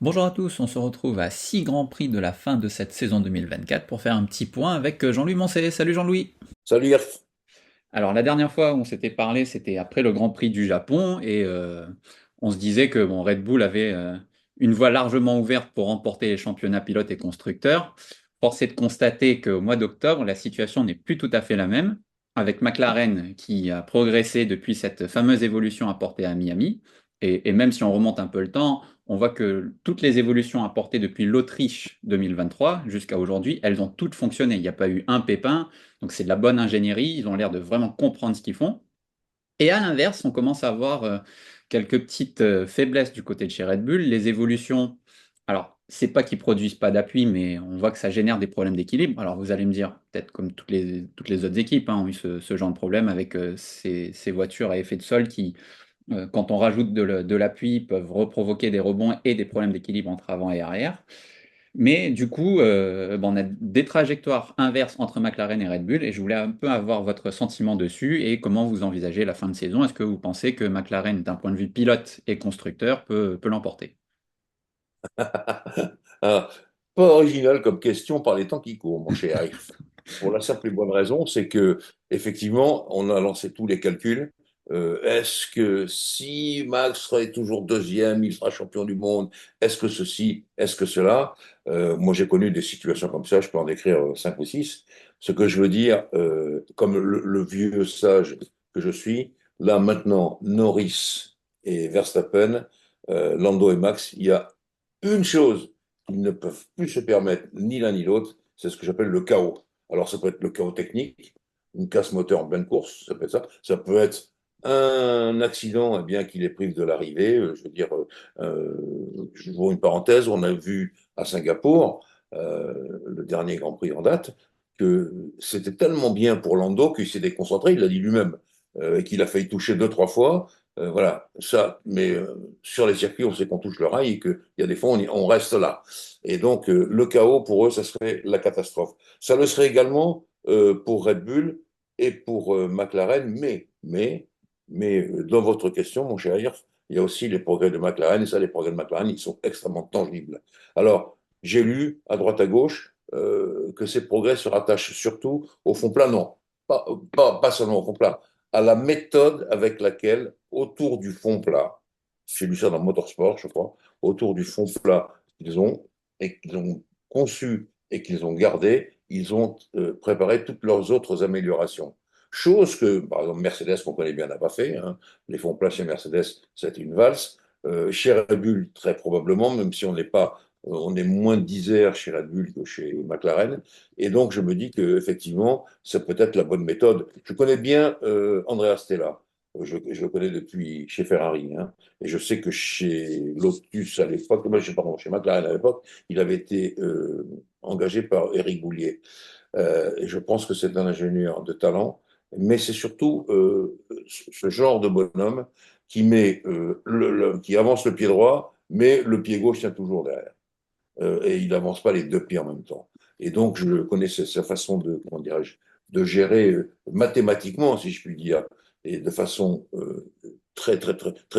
Bonjour à tous, on se retrouve à 6 Grands Prix de la fin de cette saison 2024 pour faire un petit point avec Jean-Louis Moncey. Salut Jean-Louis. Salut Yerf. Alors la dernière fois où on s'était parlé, c'était après le Grand Prix du Japon et on se disait que bon, Red Bull avait une voie largement ouverte pour remporter les championnats pilotes et constructeurs. Force est de constater qu'au mois d'octobre, la situation n'est plus tout à fait la même, avec McLaren qui a progressé depuis cette fameuse évolution apportée à Miami. Et même si on remonte un peu le temps, on voit que toutes les évolutions apportées depuis l'Autriche 2023 jusqu'à aujourd'hui, elles ont toutes fonctionné. Il n'y a pas eu un pépin. Donc c'est de la bonne ingénierie, ils ont l'air de vraiment comprendre ce qu'ils font. Et à l'inverse, on commence à avoir quelques petites faiblesses du côté de chez Red Bull. Les évolutions, alors c'est pas qu'ils produisent pas d'appui, mais on voit que ça génère des problèmes d'équilibre. Alors vous allez me dire, peut-être comme toutes les autres équipes ont eu ce genre de problème avec ces voitures à effet de sol qui, quand on rajoute de l'appui, peuvent reprovoquer des rebonds et des problèmes d'équilibre entre avant et arrière. Mais du coup, bon, on a des trajectoires inverses entre McLaren et Red Bull, et je voulais un peu avoir votre sentiment dessus et comment vous envisagez la fin de saison. Est-ce que vous pensez que McLaren, d'un point de vue pilote et constructeur, peut l'emporter? Ah, pas original comme question par les temps qui courent, mon cher Yerf. Pour la simple et bonne raison, c'est que effectivement, on a lancé tous les calculs. Est-ce que si Max serait toujours deuxième, il sera champion du monde? Est-ce que ceci? Est-ce que cela? Moi, j'ai connu des situations comme ça. Je peux en décrire cinq ou six. Ce que je veux dire, comme le vieux sage que je suis, là maintenant, Norris et Verstappen, Lando et Max, il y a une chose qu'ils ne peuvent plus se permettre, ni l'un ni l'autre, c'est ce que j'appelle le chaos. Alors, ça peut être le chaos technique, une casse moteur en pleine course, ça peut être ça. Ça peut être un accident, eh bien, qui les prive de l'arrivée. Je veux dire, je vous une parenthèse, on a vu à Singapour, le dernier Grand Prix en date, que c'était tellement bien pour Lando qu'il s'est déconcentré, il l'a dit lui-même, et qu'il a failli toucher deux, trois fois. Voilà, ça, mais sur les circuits, on sait qu'on touche le rail et qu'il y a des fois, on reste là. Et donc, le chaos, pour eux, ça serait la catastrophe. Ça le serait également pour Red Bull et pour McLaren, mais dans votre question, mon cher Hirsch, il y a aussi les progrès de McLaren, et ça, les progrès de McLaren, ils sont extrêmement tangibles. Alors, j'ai lu à droite à gauche que ces progrès se rattachent surtout au fond plat, non, pas seulement au fond plat, à la méthode avec laquelle, autour du fond plat, j'ai lu ça dans Motorsport, je crois, autour du fond plat qu'ils ont et qu'ils ont conçu et qu'ils ont gardé, ils ont préparé toutes leurs autres améliorations. Chose que, par exemple, Mercedes, qu'on connaît bien, n'a pas fait. Hein. Les fonds plats chez Mercedes, c'était une valse. Chez Red Bull, très probablement, même si on n'est pas, on est moins disert chez Red Bull que chez McLaren. Et donc, je me dis qu'effectivement, ça peut être la bonne méthode. Je connais bien Andrea Stella. Je le connais depuis chez Ferrari. Hein. Et je sais que chez Lotus à l'époque, pardon, chez McLaren à l'époque, il avait été engagé par Éric Boulier. Et je pense que c'est un ingénieur de talent, mais c'est surtout ce genre de bonhomme qui met qui avance le pied droit, mais le pied gauche tient toujours derrière. Et il n'avance pas les deux pieds en même temps. Et donc, je connais sa façon de, comment dirais-je, de gérer mathématiquement, si je puis dire, et de façon très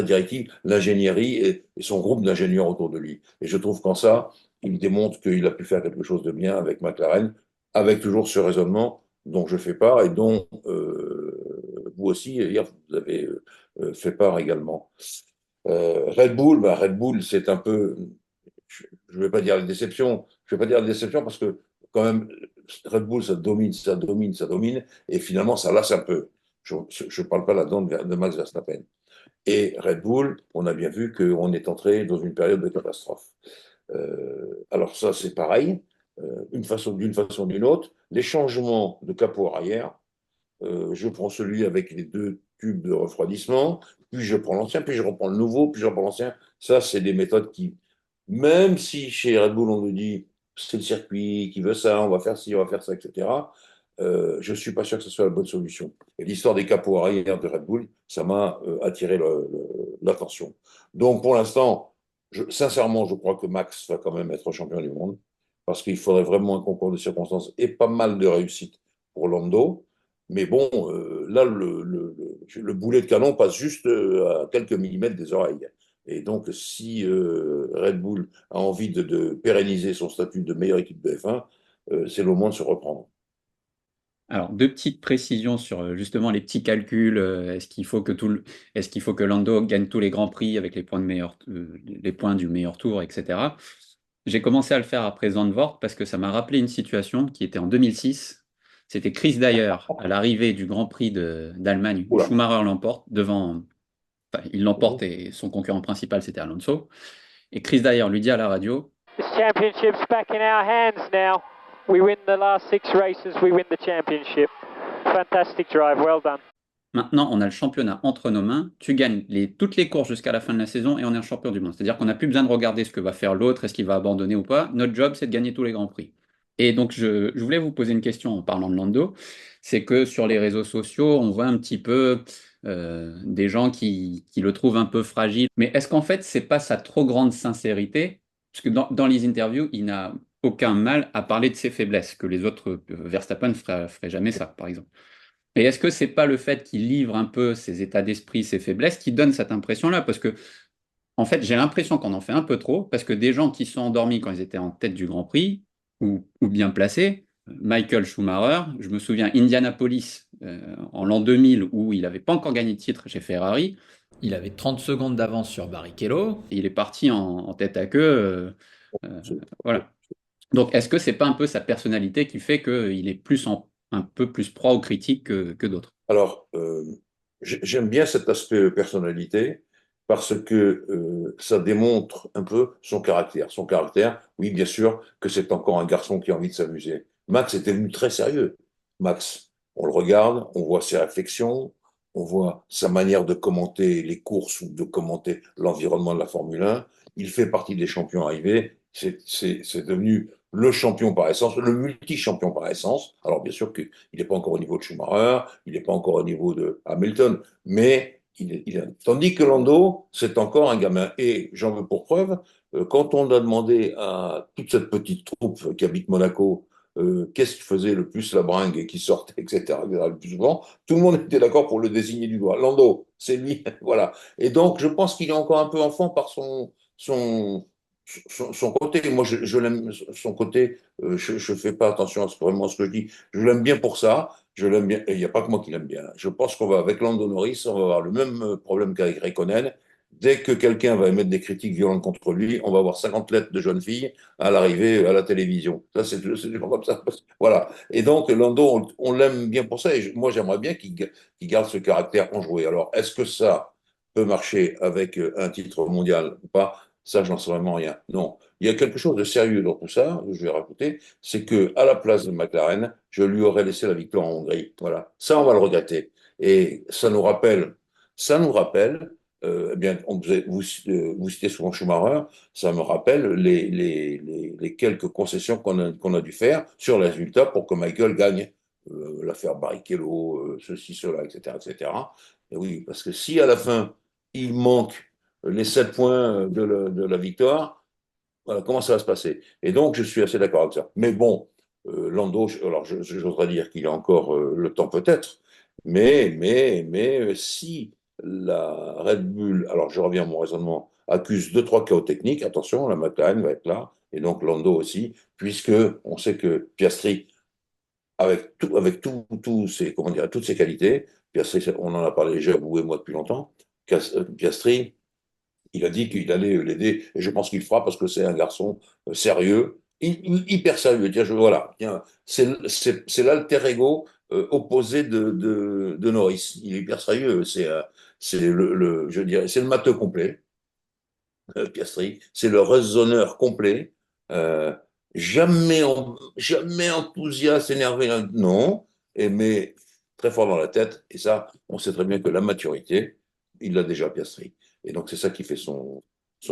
directive, l'ingénierie et son groupe d'ingénieurs autour de lui. Et je trouve qu'en ça, il démontre qu'il a pu faire quelque chose de bien avec McLaren, avec toujours ce raisonnement dont je fais part et dont vous aussi, hier, vous avez fait part également. Red Bull, Red Bull, c'est un peu, je ne vais pas dire la déception, je vais pas dire la déception parce que quand même, Red Bull, ça domine, ça domine, ça domine, et finalement, ça lasse un peu. Je ne parle pas là-dedans de Max Verstappen. Et Red Bull, on a bien vu qu'on est entré dans une période de catastrophe. Alors ça, c'est pareil, d'une façon ou d'une autre. Les changements de capot arrière, je prends celui avec les deux tubes de refroidissement, puis je prends l'ancien, puis je reprends le nouveau, puis je reprends l'ancien. Ça, c'est des méthodes qui, même si chez Red Bull, on nous dit c'est le circuit qui veut ça, on va faire ci, on va faire ça, etc., je ne suis pas sûr que ce soit la bonne solution. Et l'histoire des capots arrière de Red Bull, ça m'a attiré l'attention. Donc, pour l'instant, sincèrement, je crois que Max va quand même être champion du monde, parce qu'il faudrait vraiment un concours de circonstances et pas mal de réussite pour Lando. Mais bon, là, le boulet de canon passe juste à quelques millimètres des oreilles. Et donc, si Red Bull a envie de pérenniser son statut de meilleure équipe de F1, c'est le moment de se reprendre. Alors, deux petites précisions sur justement les petits calculs. Est-ce qu'il faut que Lando gagne tous les grands prix avec les points du meilleur tour, etc. J'ai commencé à le faire après Zandvoort parce que ça m'a rappelé une situation qui était en 2006. C'était Chris Dyer à l'arrivée du Grand Prix d'Allemagne où Oula. Schumacher l'emporte enfin, il l'emporte et son concurrent principal c'était Alonso. Et Chris Dyer lui dit à la radio, This championship's back in our hands now. We win the last 6 races, we win the championship. Fantastic drive, well done. maintenant, on a le championnat entre nos mains. Tu gagnes toutes les courses jusqu'à la fin de la saison et on est un champion du monde. C'est-à-dire qu'on n'a plus besoin de regarder ce que va faire l'autre, est-ce qu'il va abandonner ou pas. Notre job, c'est de gagner tous les grands prix. Et donc, je voulais vous poser une question en parlant de Lando. C'est que sur les réseaux sociaux, on voit un petit peu des gens qui le trouvent un peu fragile. Mais est-ce qu'en fait, c'est pas sa trop grande sincérité? Parce que dans les interviews, il n'a aucun mal à parler de ses faiblesses, que les autres, Verstappen ne ferait jamais ça, par exemple. Et est-ce que c'est pas le fait qu'il livre un peu ses états d'esprit, ses faiblesses, qui donne cette impression-là? Parce que, en fait, j'ai l'impression qu'on en fait un peu trop, parce que des gens qui sont endormis quand ils étaient en tête du Grand Prix, ou bien placés, Michael Schumacher, je me souviens Indianapolis en l'an 2000, où il n'avait pas encore gagné de titre chez Ferrari, il avait 30 secondes d'avance sur Barrichello, et il est parti en tête à queue. Voilà. Donc, est-ce que c'est pas un peu sa personnalité qui fait qu'il est un peu plus proie aux critiques que d'autres? Alors, j'aime bien cet aspect personnalité parce que ça démontre un peu son caractère. Son caractère, oui, bien sûr, que c'est encore un garçon qui a envie de s'amuser. Max était venu très sérieux. Max, on le regarde, on voit ses réflexions, on voit sa manière de commenter les courses ou de commenter l'environnement de la Formule 1. Il fait partie des champions arrivés. C'est devenu le champion par essence, le multi-champion par essence. Alors, bien sûr qu'il n'est pas encore au niveau de Schumacher, il n'est pas encore au niveau de Hamilton, mais tandis que Lando, c'est encore un gamin. Et j'en veux pour preuve, quand on a demandé à toute cette petite troupe qui habite Monaco, qu'est-ce qui faisait le plus la bringue et qui sortait, etc., le plus souvent, tout le monde était d'accord pour le désigner du doigt. Lando, c'est lui, voilà. Et donc, je pense qu'il est encore un peu enfant par son côté. Moi, je l'aime, son côté, je ne fais pas attention à vraiment ce que je dis. Je l'aime bien pour ça. Je l'aime bien. Et il n'y a pas que moi qui l'aime bien. Je pense qu'on va, avec Lando Norris, on va avoir le même problème qu'avec Raikkonen. Dès que quelqu'un va émettre des critiques violentes contre lui, on va avoir 50 lettres de jeunes filles à l'arrivée à la télévision. Ça, c'est toujours comme ça. Voilà. Et donc, Lando, on l'aime bien pour ça. Et moi, j'aimerais bien qu'il garde ce caractère enjoué. Alors, est-ce que ça peut marcher avec un titre mondial ou pas? Ça, j'en sais vraiment rien. Non. Il y a quelque chose de sérieux dans tout ça, je vais rajouter, c'est que à la place de McLaren, je lui aurais laissé la victoire en Hongrie. Voilà. Ça, on va le regretter. Et ça nous rappelle, eh bien, vous citez souvent Schumacher, ça me rappelle les quelques concessions qu'on a dû faire sur les résultats pour que Michael gagne. L'affaire Barrichello, ceci, cela, etc., etc. Et cetera. Et oui, parce que si à la fin, il manque les 7 points de la victoire, voilà, comment ça va se passer? Et donc, je suis assez d'accord avec ça. Mais bon, Lando, alors j'oserais dire qu'il a encore le temps peut-être, mais si la Red Bull, alors je reviens à mon raisonnement, accuse deux, trois chaos techniques, attention, la McLaren va être là, et donc Lando aussi, puisque on sait que Piastri, avec tout comment dire, toutes ses qualités, Piastri, on en a parlé déjà, vous et moi, depuis longtemps, Piastri, il a dit qu'il allait l'aider, et je pense qu'il fera parce que c'est un garçon sérieux, hyper sérieux. Tiens, voilà, tiens, c'est l'alter ego opposé de Norris. Il est hyper sérieux, c'est je dirais, c'est le matheux complet, Piastri, c'est le raisonneur complet. Euh, jamais enthousiaste, énervé, non, mais très fort dans la tête, et ça, on sait très bien que la maturité, il l'a déjà Piastri. Et donc, c'est ça qui fait son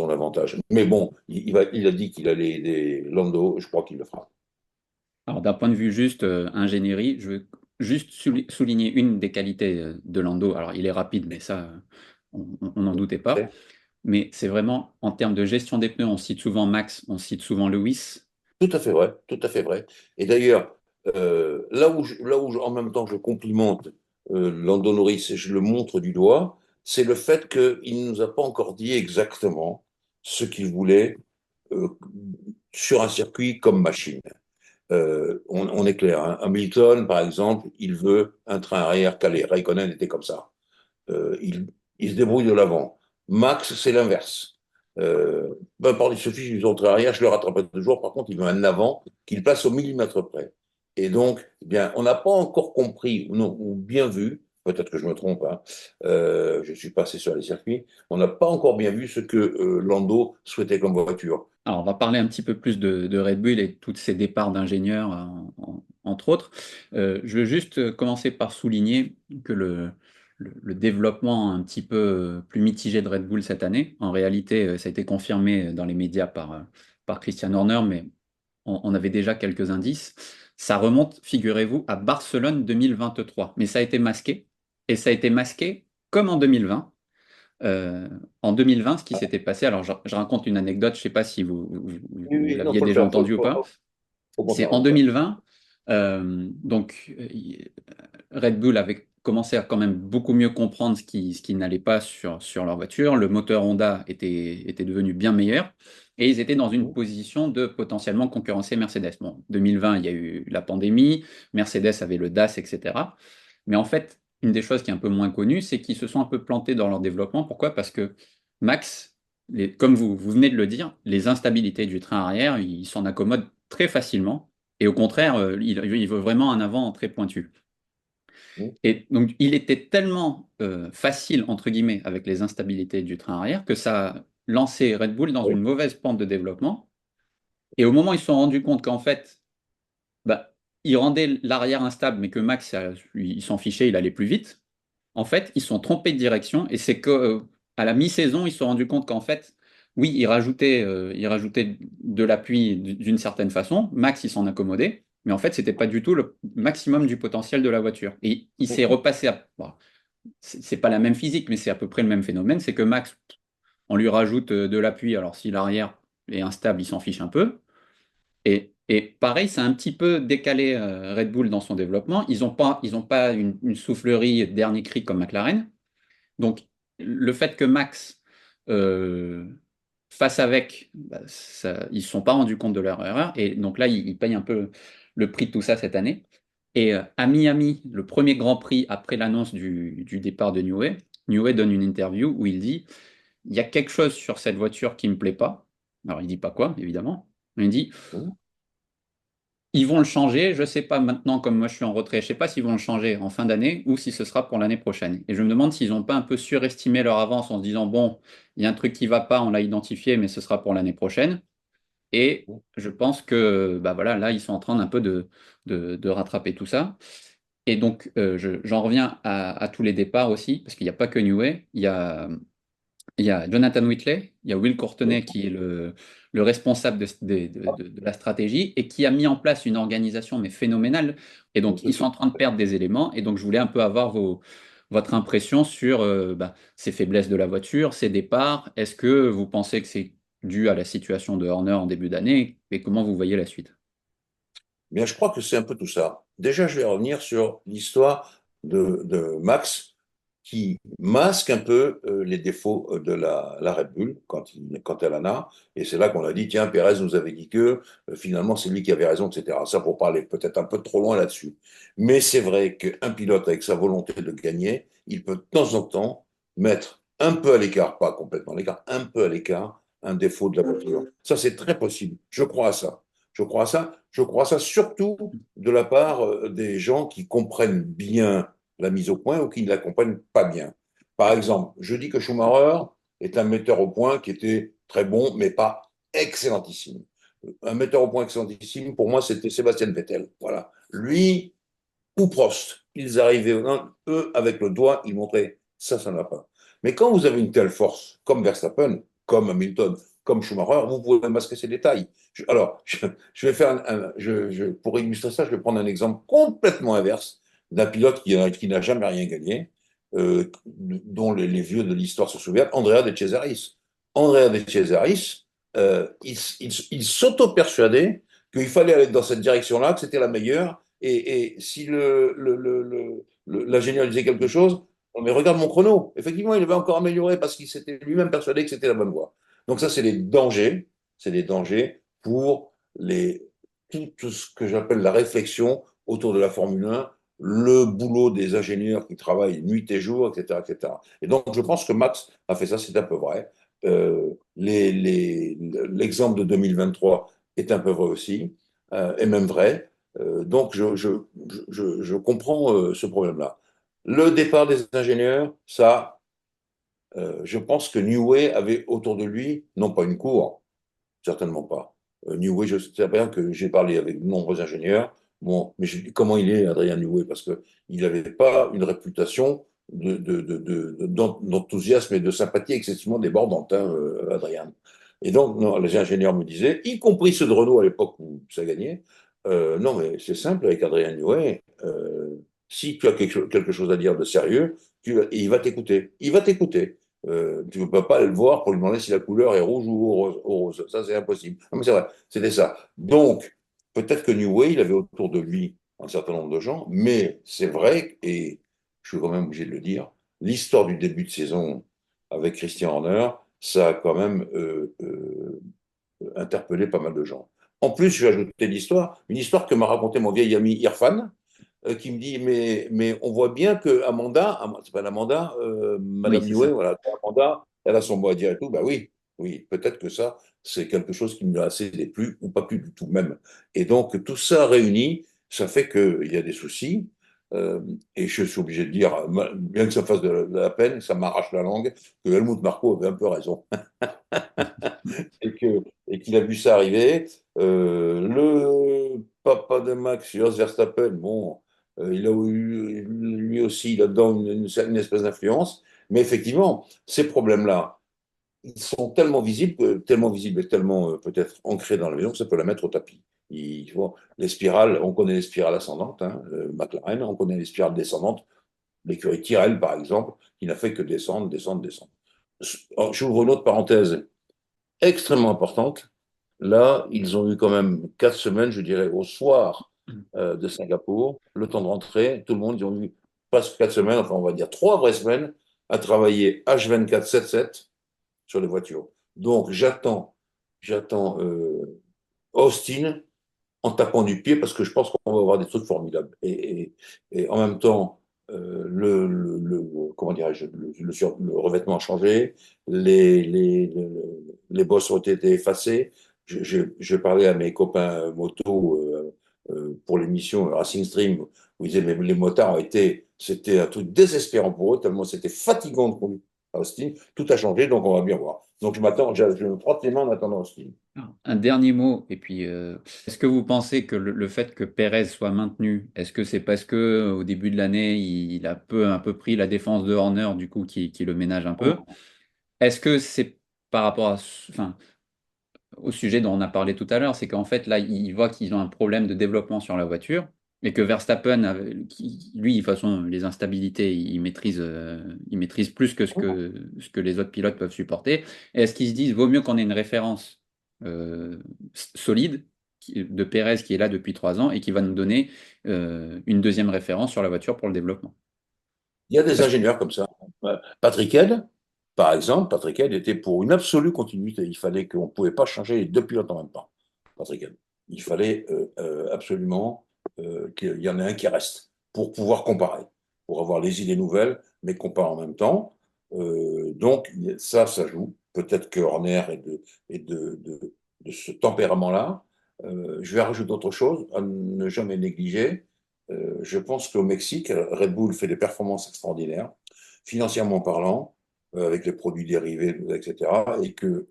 avantage. Mais bon, il a dit qu'il allait aider Lando, je crois qu'il le fera. Alors, d'un point de vue juste ingénierie, je veux juste souligner une des qualités de Lando. Alors, il est rapide, mais ça, on n'en doutait pas. Mais c'est vraiment, en termes de gestion des pneus, on cite souvent Max, on cite souvent Lewis. Tout à fait vrai, tout à fait vrai. Et d'ailleurs, là où en même temps je complimente Lando Norris et je le montre du doigt, c'est le fait qu'il ne nous a pas encore dit exactement ce qu'il voulait euh, sur un circuit comme machine. On est clair, hein. Hamilton, par exemple, il veut un train arrière calé. Raikkonen était comme ça. Il se débrouille de l'avant. Max, c'est l'inverse. Par il se fiche du train arrière, je le rattraperai toujours. Par contre, il veut un avant qu'il place au millimètre près. Et donc, eh bien, on n'a pas encore compris, non, ou bien vu, peut-être que je me trompe, hein, je suis passé sur les circuits, on n'a pas encore bien vu ce que Lando souhaitait comme voiture. Alors, on va parler un petit peu plus de Red Bull et tous ces départs d'ingénieurs, entre autres. Je veux juste commencer par souligner que le développement un petit peu plus mitigé de Red Bull cette année, en réalité, ça a été confirmé dans les médias par Christian Horner, mais on avait déjà quelques indices. Ça remonte, figurez-vous, à Barcelone 2023. Mais ça a été masqué, et ça a été masqué comme en 2020. En 2020, ce qui s'était passé, alors je raconte une anecdote, je ne sais pas si Oui, vous oui, non, l'aviez faut le déjà faire, entendu ou pas. faut qu'on C'est s'en en rende compte. 2020, Red Bull avait commencé à quand même beaucoup mieux comprendre ce qui n'allait pas sur leur voiture. Le moteur Honda était devenu bien meilleur et ils étaient dans une position de potentiellement concurrencer Mercedes. Bon, 2020, il y a eu la pandémie, Mercedes avait le DAS, etc. Mais en fait, une des choses qui est un peu moins connue, c'est qu'ils se sont un peu plantés dans leur développement. Pourquoi? Parce que Max, comme vous venez de le dire, les instabilités du train arrière, il s'en accommode très facilement. Et au contraire, il veut vraiment un avant très pointu. Et donc, il était tellement facile, entre guillemets, avec les instabilités du train arrière, que ça a lancé Red Bull dans une mauvaise pente de développement. Et au moment où ils se sont rendus compte qu'en fait, bah, il rendait l'arrière instable, mais que Max, il s'en fichait, il allait plus vite. En fait, ils se sont trompés de direction et c'est que à la mi-saison, ils se sont rendus compte qu'en fait, oui, ils rajoutaient de l'appui d'une certaine façon. Max, il s'en accommodait, mais en fait, c'était pas du tout le maximum du potentiel de la voiture. Et il s'est repassé à. Bon, c'est pas la même physique, mais c'est à peu près le même phénomène. C'est que Max, on lui rajoute de l'appui. Alors, si l'arrière est instable, il s'en fiche un peu. Et pareil, c'est un petit peu décalé Red Bull dans son développement. Ils ont pas une soufflerie dernier cri comme McLaren. Donc, le fait que Max euh, fasse avec, bah, ils ne se sont pas rendus compte de leur erreur. Et donc là, ils payent un peu le prix de tout ça cette année. Et à Miami, le premier Grand Prix après l'annonce du départ de Newey, Newey donne une interview où il dit, il y a quelque chose sur cette voiture qui ne me plaît pas. Alors, il dit pas quoi, évidemment. Mais il dit, ils vont le changer, je ne sais pas maintenant, comme moi je suis en retrait, je ne sais pas s'ils vont le changer en fin d'année ou si ce sera pour l'année prochaine. Et je me demande s'ils n'ont pas un peu surestimé leur avance en se disant, bon, il y a un truc qui ne va pas, on l'a identifié, mais ce sera pour l'année prochaine. Et je pense que bah voilà, là, ils sont en train d'un peu de rattraper tout ça. Et donc, j'en reviens à tous les départs aussi, parce qu'il n'y a pas que Newey, il y a Jonathan Whitley, il y a Will Courtenay qui est le responsable de la stratégie et qui a mis en place une organisation mais phénoménale. Et donc, ils sont en train de perdre des éléments. Et donc, je voulais un peu avoir votre impression sur ces faiblesses de la voiture, ces départs. Est-ce que vous pensez que c'est dû à la situation de Horner en début d'année et comment vous voyez la suite? Bien, je crois que c'est un peu tout ça. Déjà, je vais revenir sur l'histoire de Max qui masque un peu les défauts de la Red Bull quand elle en a. Et c'est là qu'on a dit, tiens, Pérez nous avait dit que finalement c'est lui qui avait raison, etc. Ça pour parler peut-être un peu trop loin là-dessus. Mais c'est vrai qu'un pilote avec sa volonté de gagner, il peut de temps en temps mettre un peu à l'écart, pas complètement à l'écart, un peu à l'écart, un défaut de la voiture. Ça, c'est très possible. Je crois à ça. Je crois à ça. Je crois à ça surtout de la part des gens qui comprennent bien la mise au point ou qui ne la comprennent pas bien. Par exemple, je dis que Schumacher est un metteur au point qui était très bon, mais pas excellentissime. Un metteur au point excellentissime, pour moi, c'était Sébastien Vettel. Voilà. Lui ou Prost, ils arrivaient, eux, avec le doigt, ils montraient ça ne va pas. Mais quand vous avez une telle force, comme Verstappen, comme Hamilton, comme Schumacher, vous pouvez masquer ces détails. Je vais faire pour illustrer ça, je vais prendre un exemple complètement inverse d'un pilote qui n'a jamais rien gagné, dont les vieux de l'histoire se souviennent, Andrea De Cesaris. Andrea De Cesaris, il s'auto-persuadait qu'il fallait aller dans cette direction-là, que c'était la meilleure, et si l'ingénieur disait quelque chose, Mais regarde mon chrono. Effectivement, il avait encore amélioré parce qu'il s'était lui-même persuadé que c'était la bonne voie. Donc ça, c'est les dangers. C'est des dangers pour tout ce que j'appelle la réflexion autour de la Formule 1, le boulot des ingénieurs qui travaillent nuit et jour, etc., etc. Et donc, je pense que Max a fait ça, c'est un peu vrai. L'exemple de 2023 est un peu vrai aussi, et même vrai. Donc, je comprends ce problème-là. Le départ des ingénieurs, ça, je pense que New Way avait autour de lui, non pas une cour, certainement pas. New Way, je sais bien que j'ai parlé avec de nombreux ingénieurs. Bon, mais comment il est, Adrien New Way? Parce qu'il n'avait pas une réputation d'enthousiasme et de sympathie excessivement débordante, hein, Adrien. Et donc, non, les ingénieurs me disaient, y compris ceux de Renault à l'époque où ça gagnait, non, mais c'est simple avec Adrien Newey. Si tu as quelque chose à dire de sérieux, il va t'écouter. Il va t'écouter. Tu ne peux pas le voir pour lui demander si la couleur est rouge ou rose. Ça, c'est impossible. Non, mais c'est vrai, c'était ça. Donc, peut-être que New Way, il avait autour de lui un certain nombre de gens, mais c'est vrai, et je suis quand même obligé de le dire, l'histoire du début de saison avec Christian Horner, ça a quand même interpellé pas mal de gens. En plus, je vais ajouter l'histoire, une histoire que m'a raconté mon vieil ami Irfan, qui me dit, mais on voit bien que Amanda, c'est pas Amanda, Oui, Madame c'est Niouet, ça. voilà, Amanda, elle a son mot à dire et tout. Bah oui, oui, peut-être que ça, c'est quelque chose qui me l'a assez déplu ou pas plus du tout même. Et donc tout ça réuni, ça fait qu'il y a des soucis. euh, et je suis obligé de dire, bien que ça fasse de la peine, ça m'arrache la langue, que Helmut Marko avait un peu raison et qu'il a vu ça arriver. Le papa de Max, Jos Verstappen, bon, il a eu lui aussi là-dedans une espèce d'influence, mais effectivement, ces problèmes-là, ils sont tellement visibles et tellement peut-être ancrés dans la maison que ça peut la mettre au tapis. Les spirales, on connaît les spirales ascendantes, hein, McLaren, on connaît les spirales descendantes, l'écurie Tyrrell par exemple, qui n'a fait que descendre, descendre, descendre. J'ouvre une autre parenthèse extrêmement importante. Là, ils ont eu quand même 4 semaines, je dirais, au soir de Singapour, le temps de rentrer. Tout le monde, ils ont eu presque 4 semaines, enfin, on va dire 3 vraies semaines, à travailler H24 7/7 sur les voitures. Donc, j'attends Austin en tapant du pied parce que je pense qu'on va avoir des trucs formidables. Et en même temps, comment dirais-je, le revêtement a changé, les bosses ont été effacés. Je parlais à mes copains moto pour l'émission Racing Stream où ils disaient mais les motards c'était un truc désespérant pour eux tellement c'était fatigant de conduire à Austin. Tout a changé donc on va bien voir. Donc je me frotte les mains en attendant Austin. Un dernier mot, et puis est-ce que vous pensez que le fait que Pérez soit maintenu, est-ce que c'est parce que au début de l'année, il a un peu pris la défense de Horner, du coup, qui le ménage un peu? Est-ce que c'est par rapport enfin, au sujet dont on a parlé tout à l'heure, c'est qu'en fait, là, il voit qu'ils ont un problème de développement sur la voiture, et que Verstappen, lui, de toute façon, les instabilités, il maîtrise plus que ce que les autres pilotes peuvent supporter. Et est-ce qu'ils se disent, vaut mieux qu'on ait une référence solide de Pérez qui est là depuis 3 ans et qui va nous donner une deuxième référence sur la voiture pour le développement? Il y a des Parce que- ingénieurs comme ça. Patrick Head, par exemple, Patrick Head était pour une absolue continuité. Il fallait qu'on ne pouvait pas changer les deux pilotes en même temps. Patrick Head. Il fallait absolument qu'il y en ait un qui reste pour pouvoir comparer, pour avoir les idées nouvelles, mais comparer en même temps. Donc, ça joue. Peut-être que Horner est de ce tempérament-là. Je vais rajouter autre chose, à ne jamais négliger. Je pense qu'au Mexique, Red Bull fait des performances extraordinaires, financièrement parlant, avec les produits dérivés, etc. Et que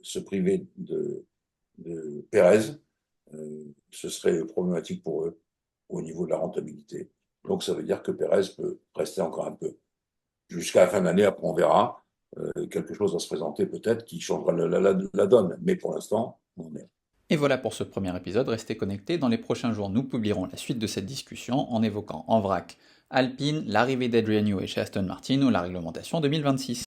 se priver de Pérez, ce serait problématique pour eux au niveau de la rentabilité. Donc ça veut dire que Pérez peut rester encore un peu. Jusqu'à la fin de l'année, après on verra. Quelque chose va se présenter peut-être qui changera la donne. Mais pour l'instant, on est. Et voilà pour ce premier épisode, restez connectés. Dans les prochains jours, nous publierons la suite de cette discussion en évoquant en vrac Alpine, l'arrivée d'Adrian Newey chez Aston Martin ou la réglementation 2026.